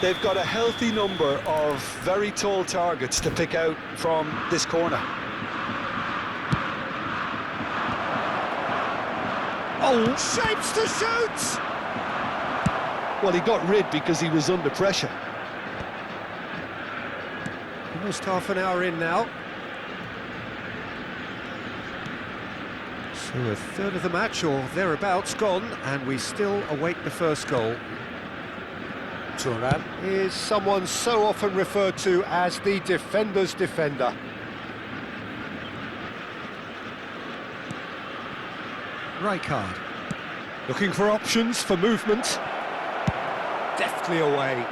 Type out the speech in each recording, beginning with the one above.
They've got a healthy number of very tall targets to pick out from this corner. Oh, shapes to shoot! Well, he got rid because he was under pressure. Almost half an hour in now. So a third of the match, or thereabouts, gone, and we still await the first goal. Thuram is someone so often referred to as the defender's defender. Rijkaard, looking for options for movement. Deftly away.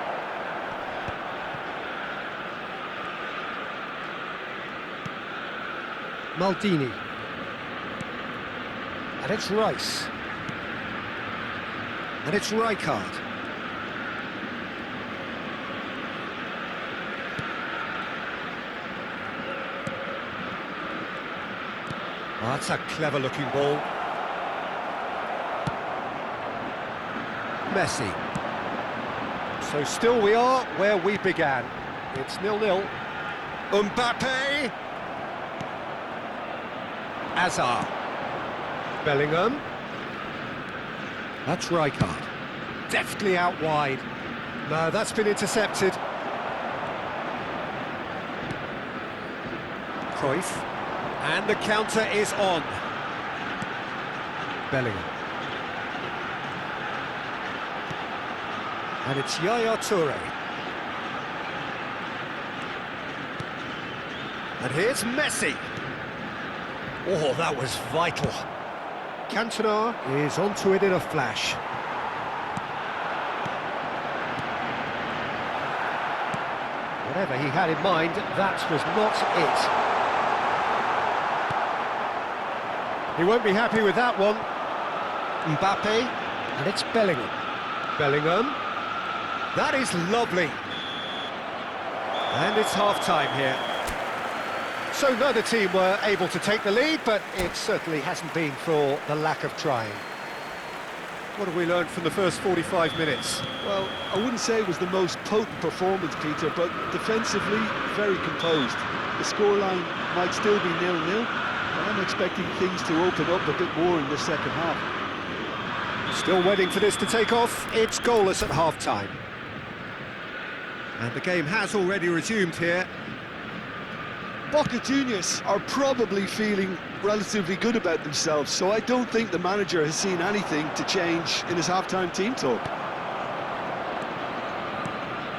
Maldini. And it's Rice. And it's Rijkaard. Oh, that's a clever-looking ball. Messi. So still we are where we began. It's 0-0. Mbappe. Hazard. Bellingham. That's Rijkaard. Deftly out wide. No, that's been intercepted. Cruyff. And the counter is on. Bellingham. And it's Yaya Toure. And here's Messi. Oh, that was vital. Cantona is onto it in a flash. Whatever he had in mind, that was not it. He won't be happy with that one. Mbappe, and it's Bellingham. Bellingham. That is lovely. And it's half-time here. So neither team were able to take the lead, but it certainly hasn't been for the lack of trying. What have we learned from the first 45 minutes? Well, I wouldn't say it was the most potent performance, Peter, but defensively, very composed. The scoreline might still be 0-0, but I'm expecting things to open up a bit more in the second half. Still waiting for this to take off. It's goalless at half-time. And the game has already resumed here. Boca Juniors are probably feeling relatively good about themselves, so I don't think the manager has seen anything to change in his half-time team talk.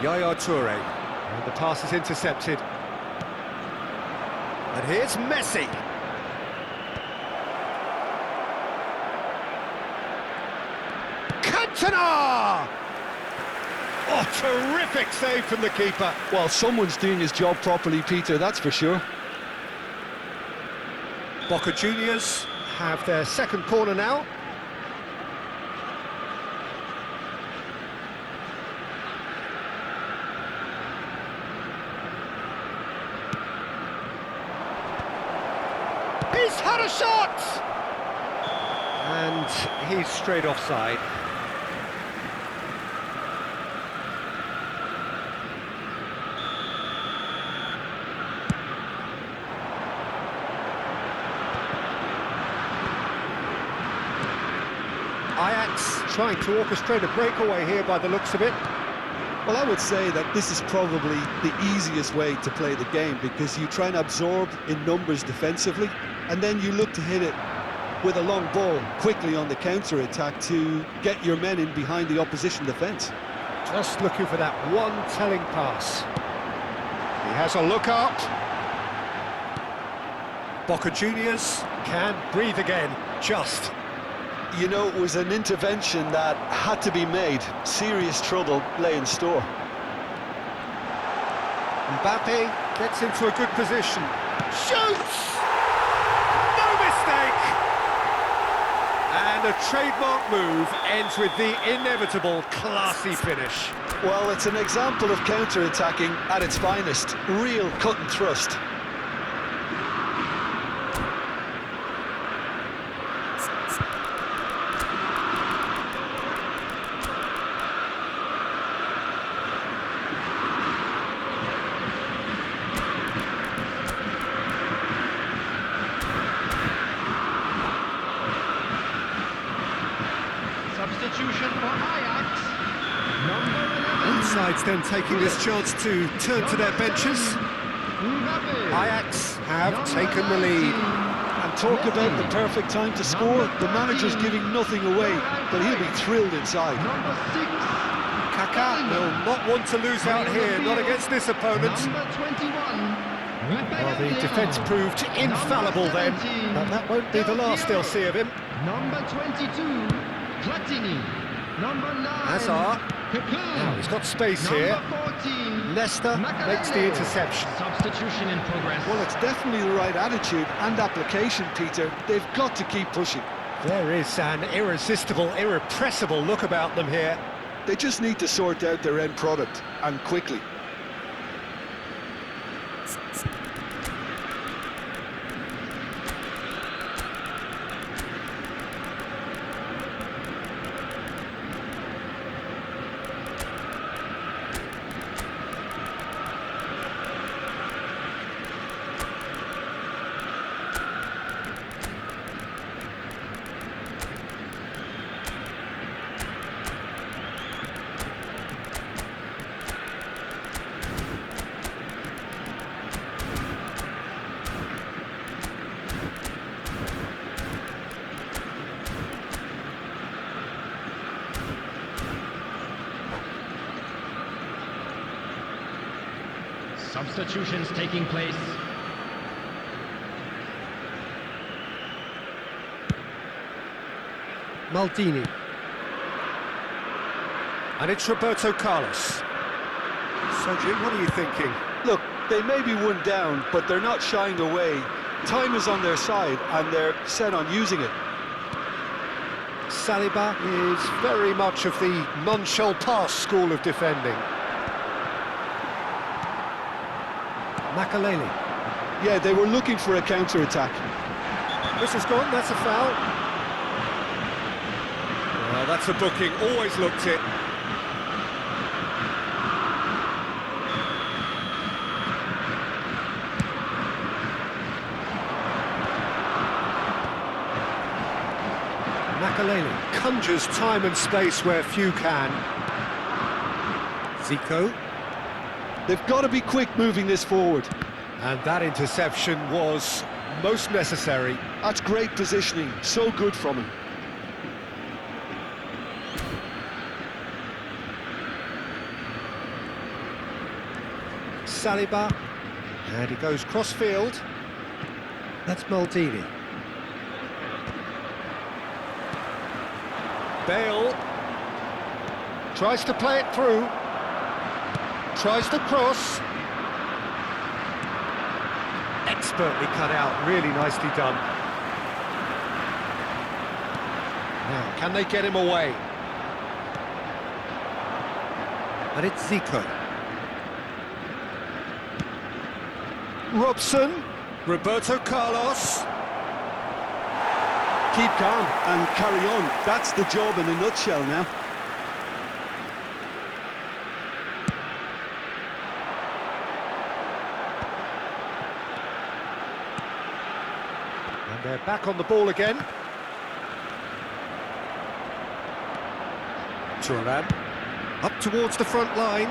Yaya Toure, and the pass is intercepted. And here's Messi. Cantona! Oh, terrific save from the keeper. Well, someone's doing his job properly, Peter, that's for sure. Boca Juniors have their second corner now. He's had a shot! And he's straight offside. Ajax trying to orchestrate a breakaway here by the looks of it. Well, I would say that this is probably the easiest way to play the game, because you try and absorb in numbers defensively, and then you look to hit it with a long ball quickly on the counter-attack to get your men in behind the opposition defence. Just looking for that one telling pass. He has a look up. Boca Juniors can breathe again, just. You know, it was an intervention that had to be made. Serious trouble lay in store. Mbappe gets into a good position. Shoots! No mistake! And a trademark move ends with the inevitable classy finish. Well, it's an example of counter-attacking at its finest. Real cut and thrust. Substitution for Ajax. Number 11. Both sides then taking this chance to turn to their benches. Ajax have taken the lead. And talk about the perfect time to score. The manager's giving nothing away, but he'll be thrilled inside. Number 6. Kaká will not want to lose out here, not against this opponent. Number 21. Well, the defence proved infallible then, but that won't be the last they'll see of him. Number 22. Platini. Number 9. Hazard. Now he's got space here. Number 14. Leicester makes the interception. Substitution in progress. Well, it's definitely the right attitude and application, Peter. They've got to keep pushing. There is an irresistible, irrepressible look about them here. They just need to sort out their end product, and quickly. Substitutions taking place. Maldini. And it's Roberto Carlos. So, Jim, what are you thinking? Look, they may be one down, but they're not shying away. Time is on their side, and they're set on using it. Saliba is very much of the non-shall pass school of defending. Makaleli. Yeah, they were looking for a counter-attack. Whistle's gone, that's a foul. Well, that's a booking, always looked it. Makaleli conjures time and space where few can. Zico. They've got to be quick moving this forward. And that interception was most necessary. That's great positioning, so good from him. Saliba, and he goes cross-field. That's Maldini. Bale tries to play it through. Tries to cross. Expertly cut out, really nicely done. Now, can they get him away? And it's Zico. Robson. Roberto Carlos. Keep calm and carry on. That's the job in a nutshell now. And they're back on the ball again. Thuram up towards the front line.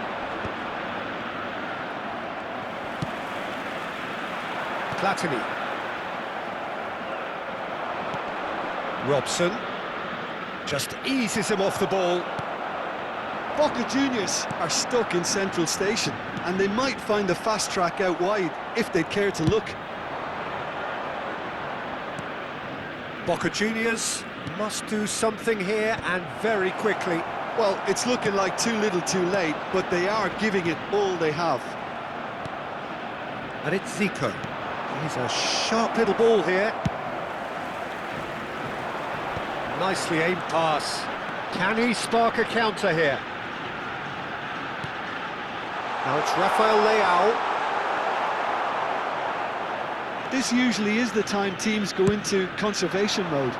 Platini. Robson just eases him off the ball. Boca Juniors are stuck in Central Station, and they might find a fast track out wide if they'd care to look. Boca Juniors must do something here, and very quickly. Well, it's looking like too little too late, but they are giving it all they have. And it's Zico. He's a sharp little ball here. Nicely aimed pass. Can he spark a counter here? Now it's Rafael Leao. This usually is the time teams go into conservation mode.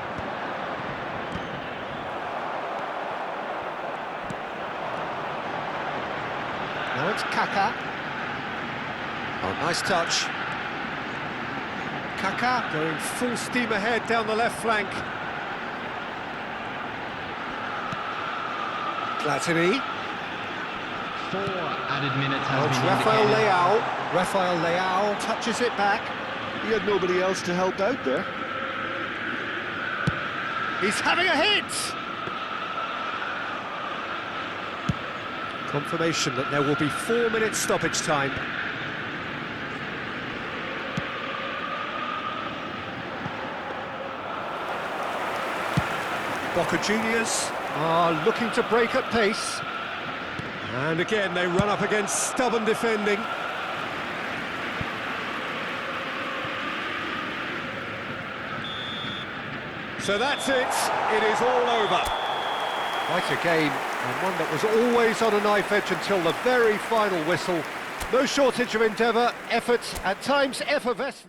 Now it's Kaká. Oh, nice touch. Kaká going full steam ahead down the left flank. Platini. 4 added minutes has It's been Rafael indicated. Leao. Rafael Leao touches it back. He had nobody else to help out there. He's having a hit! Confirmation that there will be 4 minutes stoppage time. Boca Juniors are looking to break at pace. And again, they run up against stubborn defending. So that's it. It is all over. Quite a game, and one that was always on a knife edge until the very final whistle. No shortage of endeavour, effort, at times effervescence.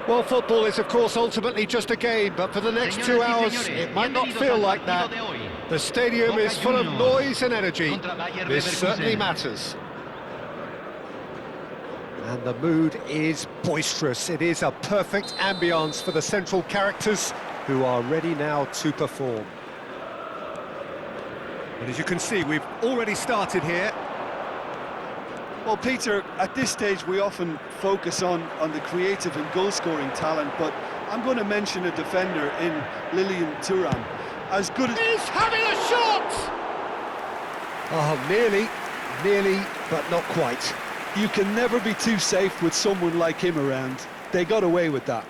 Well, football is, of course, ultimately just a game, but for the next 2 hours, it might not feel like that. The stadium is full of noise and energy. This certainly matters. And the mood is boisterous. It is a perfect ambience for the central characters who are ready now to perform. And as you can see, we've already started here. Well, Peter, at this stage we often focus on the creative and goal-scoring talent, but I'm going to mention a defender in Lilian Thuram. As good as... He's having a shot! Oh, nearly, but not quite. You can never be too safe with someone like him around. They got away with that.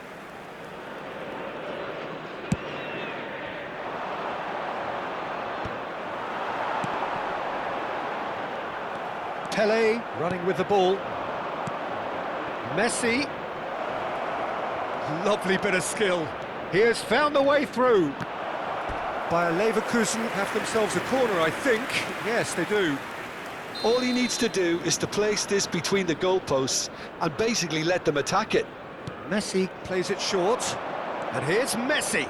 Pele running with the ball. Messi. Lovely bit of skill. He has found the way through. Bayer Leverkusen have themselves a corner, I think. Yes, they do. All he needs to do is to place this between the goalposts and basically let them attack it. Messi plays it short. And here's Messi.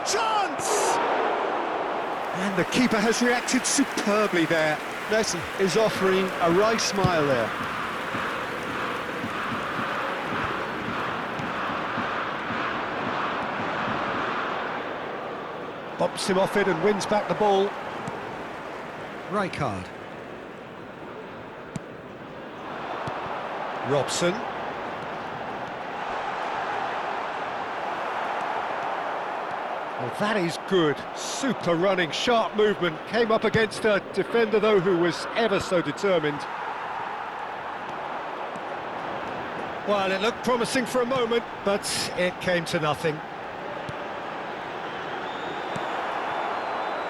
Chance! And the keeper has reacted superbly there. Messi is offering a wry smile there. Bumps him off it and wins back the ball. Rijkaard. Robson. Well, that is good. Super running, sharp movement. Came up against a defender, though, who was ever so determined. Well, it looked promising for a moment, but it came to nothing.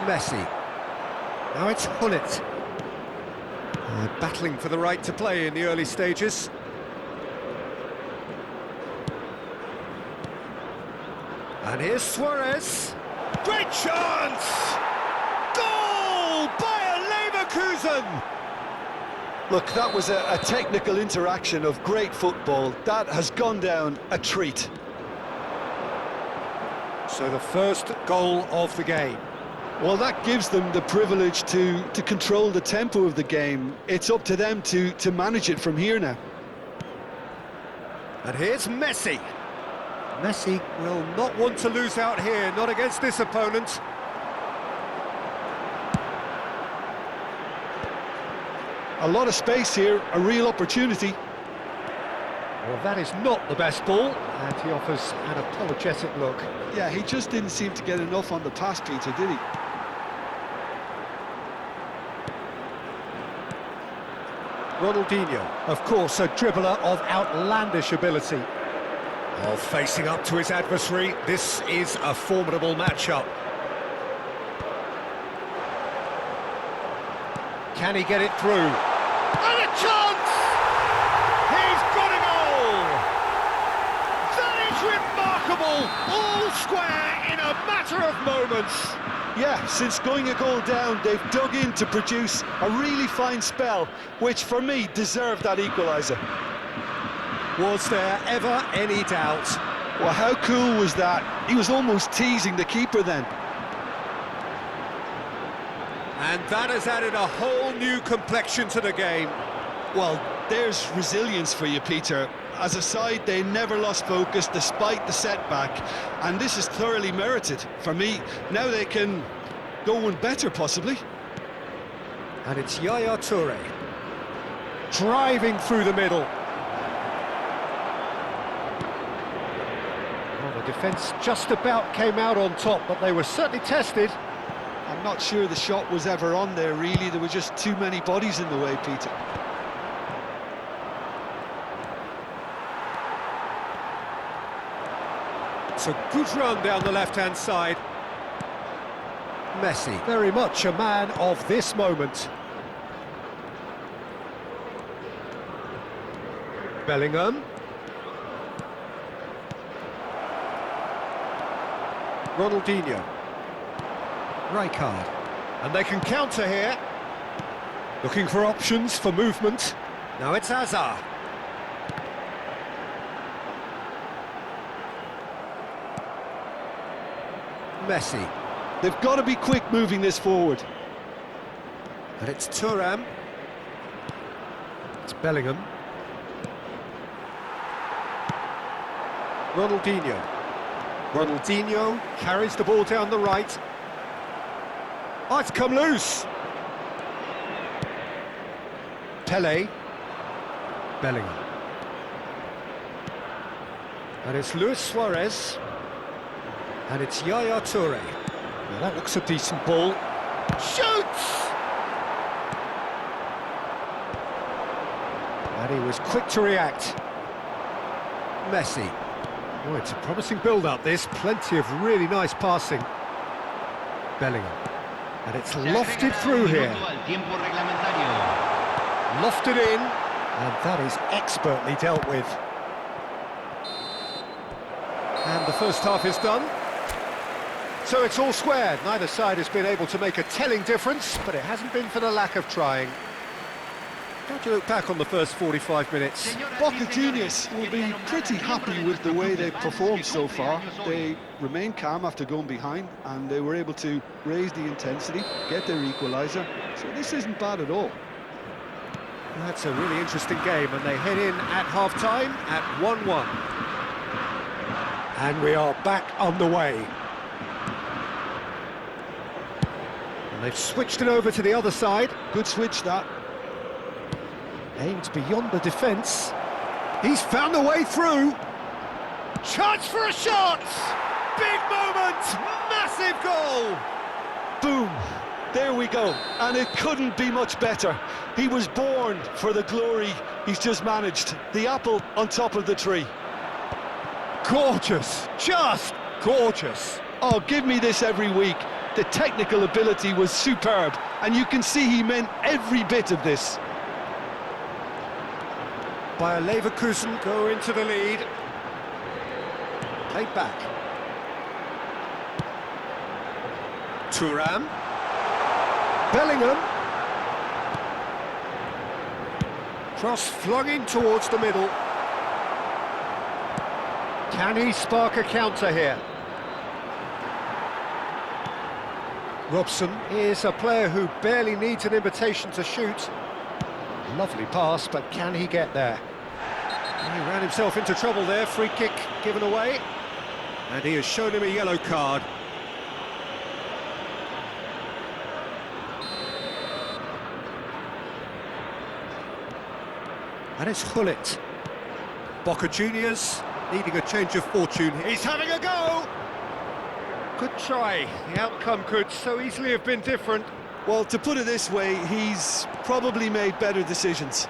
Messi. Now it's Hullet. Battling for the right to play in the early stages. And here's Suarez. Great chance! Goal! Bayer Leverkusen! Look, that was a technical interaction of great football. That has gone down a treat. So the first goal of the game. Well, that gives them the privilege to control the tempo of the game. It's up to them to manage it from here now. And here's Messi. Messi will not want to lose out here, not against this opponent. A lot of space here, a real opportunity. Well, that is not the best ball, and he offers an apologetic look. Yeah, he just didn't seem to get enough on the pass, Peter, did he? Ronaldinho, of course, a dribbler of outlandish ability. Oh, facing up to his adversary, this is a formidable matchup. Can he get it through? And a chance! He's got a goal! That is remarkable! All square in a matter of moments. Yeah, since going a goal down, they've dug in to produce a really fine spell, which for me deserved that equaliser. Was there ever any doubt? Well, how cool was that? He was almost teasing the keeper then. And that has added a whole new complexion to the game. Well, there's resilience for you, Peter. As a side, they never lost focus despite the setback, and this is thoroughly merited. For me, now they can go one better, possibly. And it's Yaya Toure, driving through the middle. Well, the defence just about came out on top, but they were certainly tested. I'm not sure the shot was ever on there, really. There were just too many bodies in the way, Peter. It's a good run down the left-hand side. Messi, very much a man of this moment. Bellingham. Ronaldinho. Rijkaard. And they can counter here. Looking for options for movement. Now it's Hazard. Messi. They've got to be quick moving this forward. And it's Thuram. It's Bellingham. Ronaldinho. Ronaldinho carries the ball down the right. Oh, it's come loose. Pele. Bellingham. And it's Luis Suarez. And it's Yaya Toure. Well, that looks a decent ball. Shoots! And he was quick to react. Messi. Oh, it's a promising build-up, this. Plenty of really nice passing. Bellingham. And it's lofted through here. Lofted in. And that is expertly dealt with. And the first half is done. So it's all squared. Neither side has been able to make a telling difference, but it hasn't been for the lack of trying. How do you look back on the first 45 minutes? Boca Juniors will be pretty happy with the way they've performed so far. They remained calm after going behind, and they were able to raise the intensity, get their equaliser. So this isn't bad at all. That's a really interesting game, and they head in at half-time at 1-1. And we are back underway. And they've switched it over to the other side. Good switch, that. Aimed beyond the defence. He's found a way through. Chance for a shot! Big moment! Massive goal! Boom! There we go. And it couldn't be much better. He was born for the glory he's just managed. The apple on top of the tree. Gorgeous! Just gorgeous! Oh, give me this every week. The technical ability was superb, and you can see he meant every bit of this. Bayer Leverkusen go into the lead. Played back. Thuram. Bellingham. Cross flung in towards the middle. Can he spark a counter here? Robson is a player who barely needs an invitation to shoot. Lovely pass, but can he get there? He ran himself into trouble there. Free kick given away. And he has shown him a yellow card. And it's Hullet. Boca Juniors needing a change of fortune. He's having a go! Good try. The outcome could so easily have been different. Well, to put it this way, he's probably made better decisions.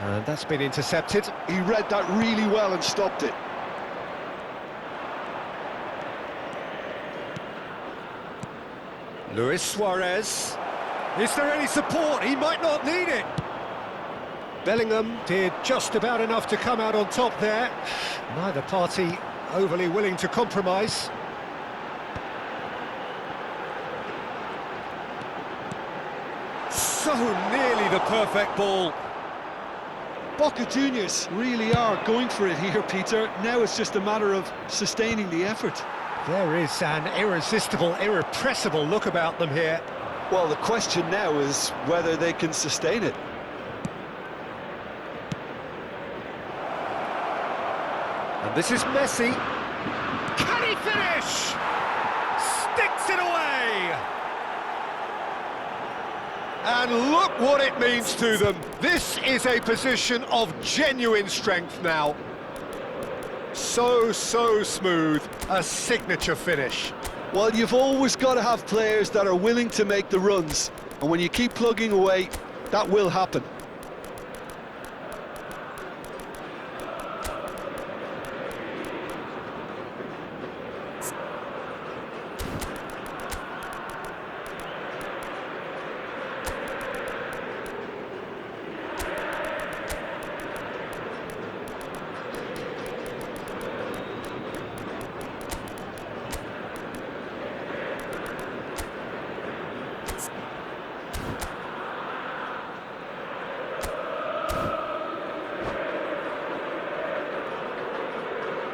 And that's been intercepted. He read that really well and stopped it. Luis Suarez. Is there any support? He might not need it. Bellingham did just about enough to come out on top there. Neither party overly willing to compromise. So nearly the perfect ball. Boca Juniors really are going for it here, Peter. Now it's just a matter of sustaining the effort. There is an irresistible, irrepressible look about them here. Well, the question now is whether they can sustain it. And this is Messi. Can he finish? Sticks it away! And look what it means to them. This is a position of genuine strength now. So smooth. A signature finish. Well, you've always got to have players that are willing to make the runs. And when you keep plugging away, that will happen.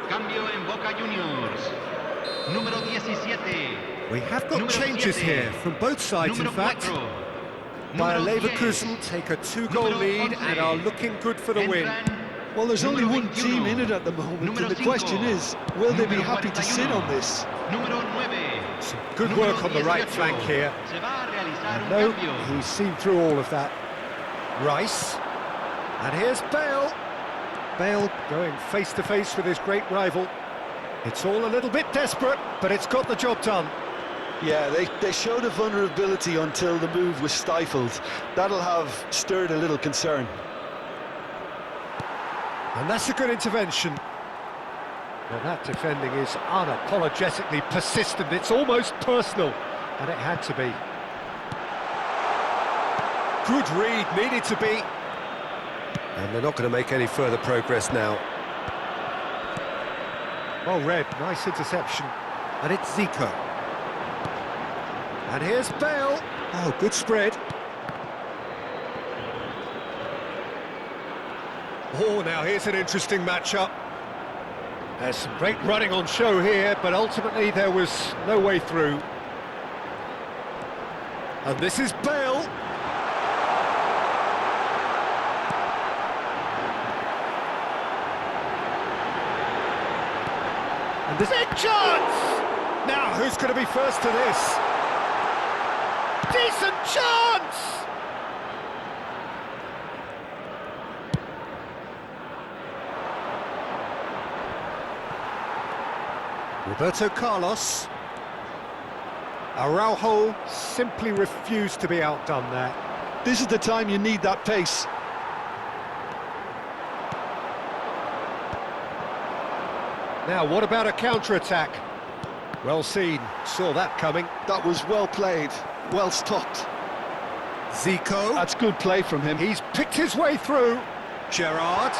Cambio en Boca Juniors. Número 17. We have got Número changes 7. here from both sides, in Número fact. 4. Bayer Número 10. Leverkusen take a two-goal Número lead 11. and are looking good for the win. Entran Well, there's only número one team in it at the moment, Número and the 5. question is, will they be Número happy to sit 41. on this? Número 9. Some good Número work on the right 18. flank here. Se va a realizar un No, cambio. he's seen through all of that. Rice. And here's Bale. Bale going face-to-face with his great rival. It's all a little bit desperate, but it's got the job done. Yeah, they showed a vulnerability until the move was stifled. That'll have stirred a little concern. And that's a good intervention. Well, that defending is unapologetically persistent. It's almost personal, and it had to be. Good read, needed to be. And they're not going to make any further progress now. Well read, nice interception. And it's Zico. And here's Bale. Oh, good spread. Oh, now here's an interesting matchup. There's some great running on show here, but ultimately there was no way through. And this is Bale. And there's a chance! Now, who's going to be first to this? Decent chance! Roberto Carlos. Araujo simply refused to be outdone there. This is the time you need that pace. Now, what about a counter-attack? Well seen, saw that coming. That was well played, well stopped. Zico. That's good play from him. He's picked his way through. Gerrard.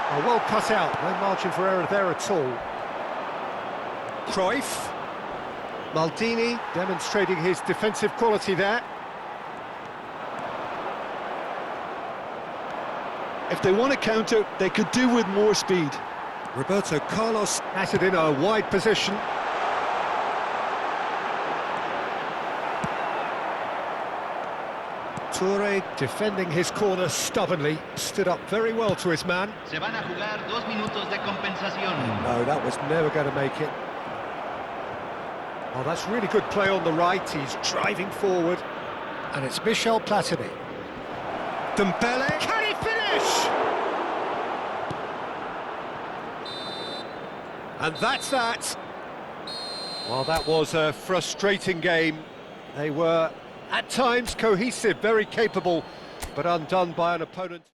Oh, well cut out, no margin for error there at all. Cruyff. Maldini demonstrating his defensive quality there. If they want to counter, they could do with more speed. Roberto Carlos has it in a wide position. Toure defending his corner stubbornly, stood up very well to his man. Se van a jugar 2 minutos de compensación. No, that was never going to make it. Oh, that's really good play on the right, he's driving forward. And it's Michel Platini. Dembele, can he finish? And that's that. Well, that was a frustrating game. They were, at times, cohesive, very capable, but undone by an opponent.